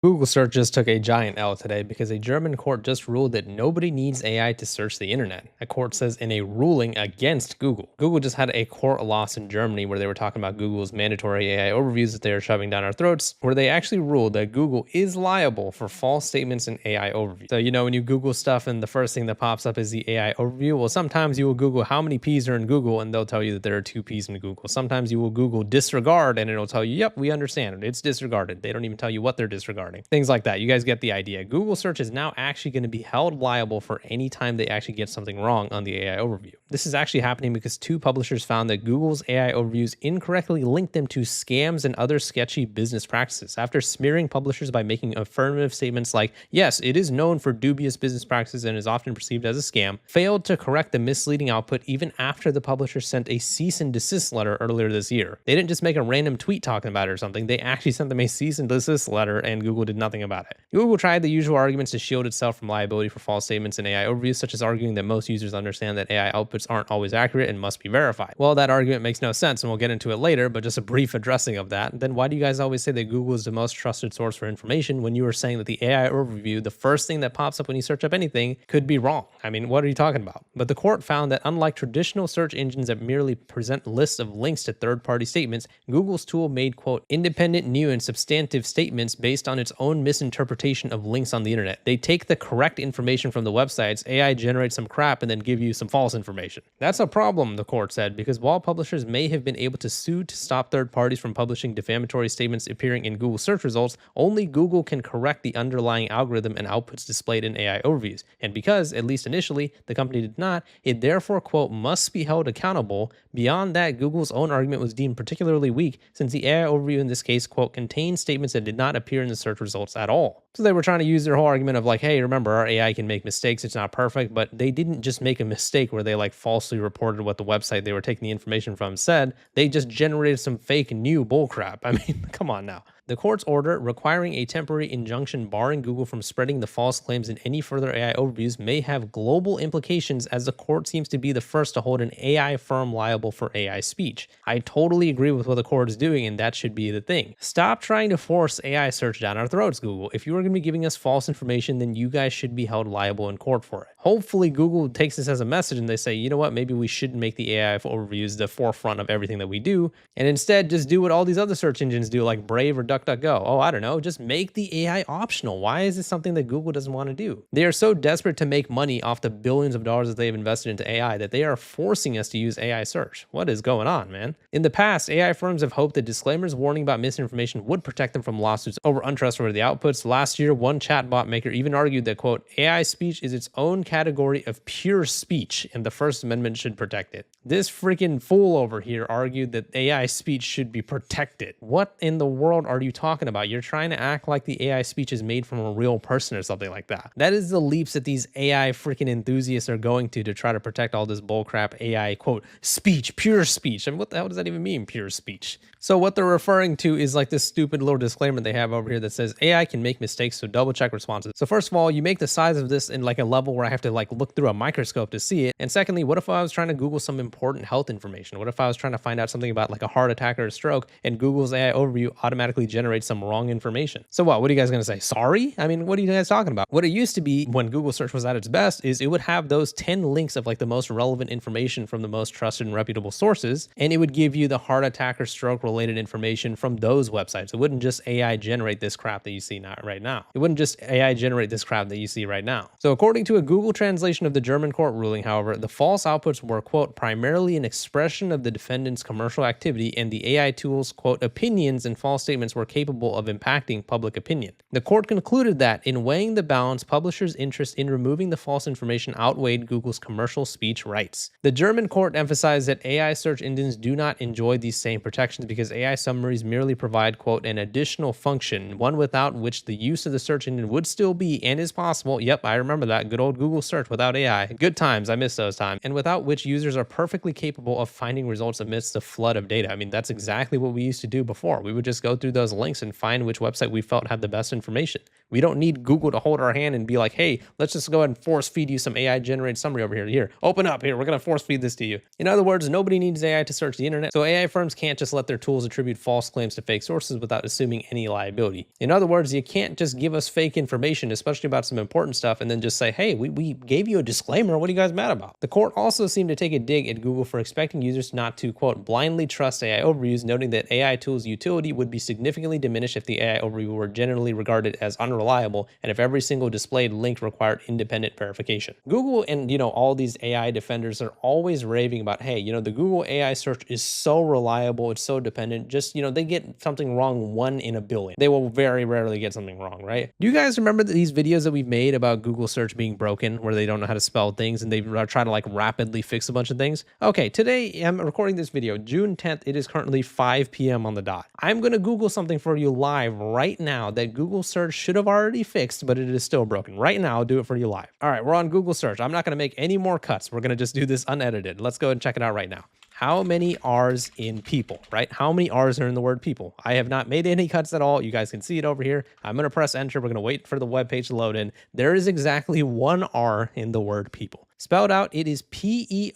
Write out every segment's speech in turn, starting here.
Google search just took a giant L today because a German court just ruled that nobody needs AI to search the internet. A court says in a ruling against Google. Google just had a court loss in Germany where they were talking about Google's mandatory AI overviews that they are shoving down our throats, where they actually ruled that Google is liable for false statements in AI overview. So, when you Google stuff and the first thing that pops up is the AI overview, well, sometimes you will Google how many P's are in Google and they'll tell you that there are 2 P's in Google. Sometimes you will Google disregard and it'll tell you, yep, we understand it. It's disregarded. They don't even tell you what they're disregarding. Things like that. You guys get the idea. Google search is now actually going to be held liable for any time they actually get something wrong on the AI overview. This is actually happening because two publishers found that Google's AI overviews incorrectly linked them to scams and other sketchy business practices. After smearing publishers by making affirmative statements like, yes, it is known for dubious business practices and is often perceived as a scam, failed to correct the misleading output even after the publisher sent a cease and desist letter earlier this year. They didn't just make a random tweet talking about it or something. They actually sent them a cease and desist letter and Google did nothing about it. Google tried the usual arguments to shield itself from liability for false statements in AI overviews, such as arguing that most users understand that AI outputs aren't always accurate and must be verified. Well, that argument makes no sense, and we'll get into it later, but just a brief addressing of that. Then why do you guys always say that Google is the most trusted source for information when you are saying that the AI overview, the first thing that pops up when you search up anything, could be wrong? I mean, what are you talking about? But the court found that unlike traditional search engines that merely present lists of links to third-party statements, Google's tool made, quote, independent, new, and substantive statements based on its own misinterpretation of links on the internet. They take the correct information from the websites, AI generates some crap, and then give you some false information. That's a problem, the court said, because while publishers may have been able to sue to stop third parties from publishing defamatory statements appearing in Google search results, only Google can correct the underlying algorithm and outputs displayed in AI overviews. And because, at least initially, the company did not, it therefore, quote, must be held accountable. Beyond that, Google's own argument was deemed particularly weak, since the AI overview in this case, quote, contained statements that did not appear in the search results at all. So they were trying to use their whole argument of like, hey, remember, our AI can make mistakes, it's not perfect, but they didn't just make a mistake where they like falsely reported what the website they were taking the information from said. They just generated some fake new bullcrap. I mean, come on now. The court's order requiring a temporary injunction barring Google from spreading the false claims in any further AI overviews may have global implications, as the court seems to be the first to hold an AI firm liable for AI speech. I totally agree with what the court is doing, and that should be the thing. Stop trying to force AI search down our throats, Google. If you are going to be giving us false information, then you guys should be held liable in court for it. Hopefully, Google takes this as a message and they say, you know what, maybe we shouldn't make the AI overviews the forefront of everything that we do, and instead just do what all these other search engines do, like Brave or DuckDuckGo. Oh, I don't know, just make the AI optional. Why is this something that Google doesn't want to do? They are so desperate to make money off the billions of dollars that they have invested into AI that they are forcing us to use AI search. What is going on, man? In the past, AI firms have hoped that disclaimers warning about misinformation would protect them from lawsuits over untrustworthy outputs. Last year, one chatbot maker even argued that, quote, AI speech is its own category of pure speech and the First Amendment should protect it. This freaking fool over here argued that AI speech should be protected. What in the world are you talking about? You're trying to act like the AI speech is made from a real person or something like that. That is the leaps that these AI freaking enthusiasts are going to try to protect all this bullcrap AI, quote, speech, pure speech. I mean, what the hell does that even mean, pure speech? So what they're referring to is like this stupid little disclaimer they have over here that says AI can make mistakes, so double check responses. So first of all, you make the size of this in like a level where I have to like look through a microscope to see it. And secondly, what if I was trying to Google some important health information? What if I was trying to find out something about like a heart attack or a stroke and Google's AI overview automatically generates some wrong information? So what are you guys going to say? Sorry? I mean, what are you guys talking about? What it used to be when Google search was at its best is it would have those 10 links of like the most relevant information from the most trusted and reputable sources, and it would give you the heart attack or stroke related information from those websites. It wouldn't just AI generate this crap that you see right now. It wouldn't just AI generate this crap that you see right now. So according to a Google translation of the German court ruling, however, the false outputs were, quote, primarily an expression of the defendant's commercial activity, and the AI tool's, quote, opinions and false statements were capable of impacting public opinion. The court concluded that in weighing the balance, publishers' interest in removing the false information outweighed Google's commercial speech rights. The German court emphasized that AI search engines do not enjoy these same protections because AI summaries merely provide, quote, an additional function, one without which the use of the search engine would still be and is possible. Yep, I remember that. Good old Google search without AI. Good times. I miss those times. And without which users are perfectly capable of finding results amidst the flood of data. I mean, that's exactly what we used to do before. We would just go through those links and find which website we felt had the best information. We don't need Google to hold our hand and be like, hey, let's just go ahead and force feed you some AI generated summary over here. Here, open up here. We're going to force feed this to you. In other words, nobody needs AI to search the internet. So AI firms can't just let their tools attribute false claims to fake sources without assuming any liability. In other words, you can't just give us fake information, especially about some important stuff, and then just say, hey, we gave you a disclaimer. What are you guys mad about? The court also seemed to take a dig at Google for expecting users not to, quote, blindly trust AI overviews, noting that AI tools' utility would be significantly diminished if the AI overview were generally regarded as unreliable and if every single displayed link required independent verification. Google and, all these AI defenders are always raving about, hey, the Google AI search is so reliable, it's so dependent. Just, they get something wrong 1 in a billion. They will very rarely get something wrong, right? Do you guys remember these videos that we've made about Google search being broken, where they don't know how to spell things and they try to like rapidly fix a bunch of things? Okay, today I'm recording this video, June 10th. It is currently 5 p.m. on the dot. I'm going to Google something for you live right now that Google search should have already fixed, but it is still broken. Right now, I'll do it for you live. All right, we're on Google search. I'm not going to make any more cuts. We're going to just do this unedited. Let's go and check it out right now. How many R's in people, right? How many R's are in the word people? I have not made any cuts at all. You guys can see it over here. I'm going to press enter. We're going to wait for the web page to load in. There is exactly 1 R in the word people. Spelled out, it is P-E-O-P-L-E,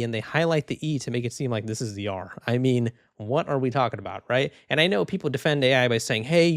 and they highlight the E to make it seem like this is the R. I mean, what are we talking about, right? And I know people defend AI by saying, hey,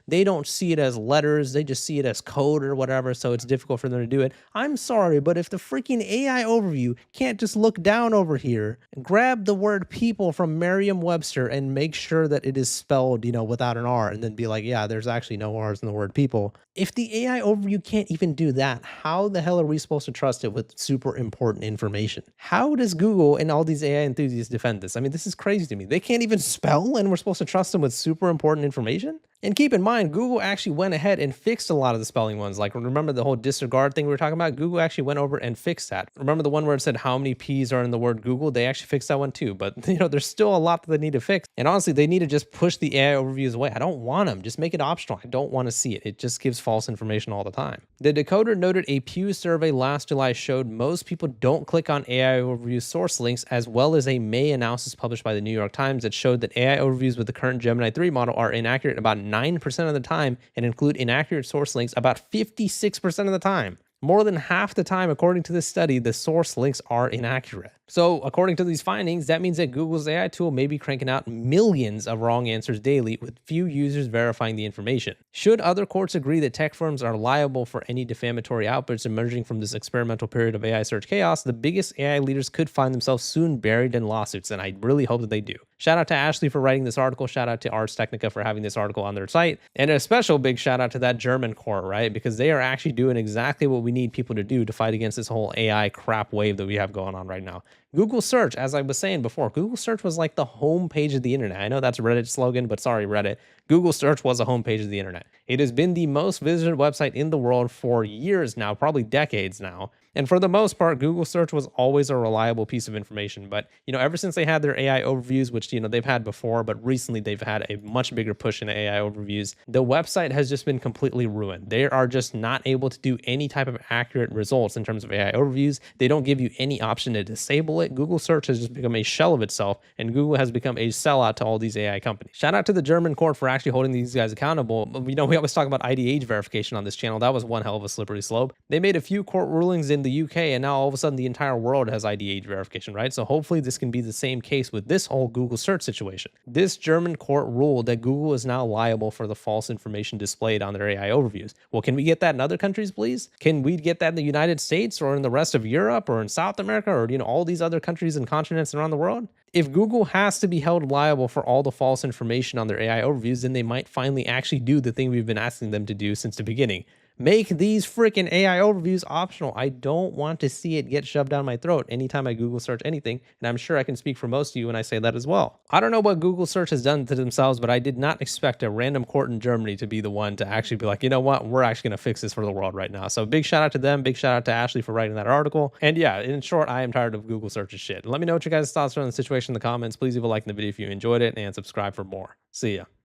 they don't see it as letters, they just see it as code or whatever, so it's difficult for them to do it. I'm sorry, but if the freaking AI overview can't just look down over here and grab the word people from Merriam-Webster and make sure that it is spelled, without an R, and then be like, yeah, there's actually no R's in the word people. If the AI overview can't even do that, how the hell are we supposed to trust it with super important information? How does Google and all these AI enthusiasts defend this? I mean, this is crazy to me. They can't even spell and we're supposed to trust them with super important information? And keep in mind, Google actually went ahead and fixed a lot of the spelling ones. Like, remember the whole disregard thing we were talking about? Google actually went over and fixed that. Remember the one where it said how many P's are in the word Google? They actually fixed that one too. But, there's still a lot that they need to fix. And honestly, they need to just push the AI overviews away. I don't want them. Just make it optional. I don't want to see it. It just gives false information all the time. The Decoder noted a Pew survey last July showed most people don't click on AI overview source links, as well as a May analysis published by the New York Times that showed that AI overviews with the current Gemini 3 model are inaccurate about 9% of the time and include inaccurate source links about 56% of the time. More than half the time, according to this study, the source links are inaccurate. So according to these findings, that means that Google's AI tool may be cranking out millions of wrong answers daily with few users verifying the information. Should other courts agree that tech firms are liable for any defamatory outbursts emerging from this experimental period of AI search chaos, the biggest AI leaders could find themselves soon buried in lawsuits, and I really hope that they do. Shout out to Ashley for writing this article. Shout out to Ars Technica for having this article on their site. And a special big shout out to that German court, right? Because they are actually doing exactly what we need people to do to fight against this whole AI crap wave that we have going on right now. Google search, as I was saying before, Google search was like the home page of the internet. I know that's a Reddit slogan, but sorry, Reddit. Google search was a homepage of the internet. It has been the most visited website in the world for years now, probably decades now. And for the most part, Google search was always a reliable piece of information. But, ever since they had their AI overviews, which, they've had before, but recently they've had a much bigger push into AI overviews, the website has just been completely ruined. They are just not able to do any type of accurate results in terms of AI overviews. They don't give you any option to disable it. Google search has just become a shell of itself, and Google has become a sellout to all these AI companies. Shout out to the German court for actually holding these guys accountable. We always talk about ID age verification on this channel. That was one hell of a slippery slope. They made a few court rulings in the UK, and now all of a sudden the entire world has ID age verification, right? So hopefully this can be the same case with this whole Google search situation. This German court ruled that Google is now liable for the false information displayed on their AI overviews. Well, can we get that in other countries, please? Can we get that in the United States or in the rest of Europe or in South America or, all these other countries and continents around the world? If Google has to be held liable for all the false information on their AI overviews, then they might finally actually do the thing we've been asking them to do since the beginning. Make these freaking AI overviews optional. I don't want to see it get shoved down my throat anytime I Google search anything, and I'm sure I can speak for most of you when I say that as well. I don't know what Google search has done to themselves, but I did not expect a random court in Germany to be the one to actually be like, you know what, we're actually going to fix this for the world right now. So big shout out to them, big shout out to Ashley for writing that article. And yeah, in short, I am tired of Google search's shit. Let me know what your guys' thoughts are on the situation in the comments. Please leave a like in the video if you enjoyed it and subscribe for more. See ya.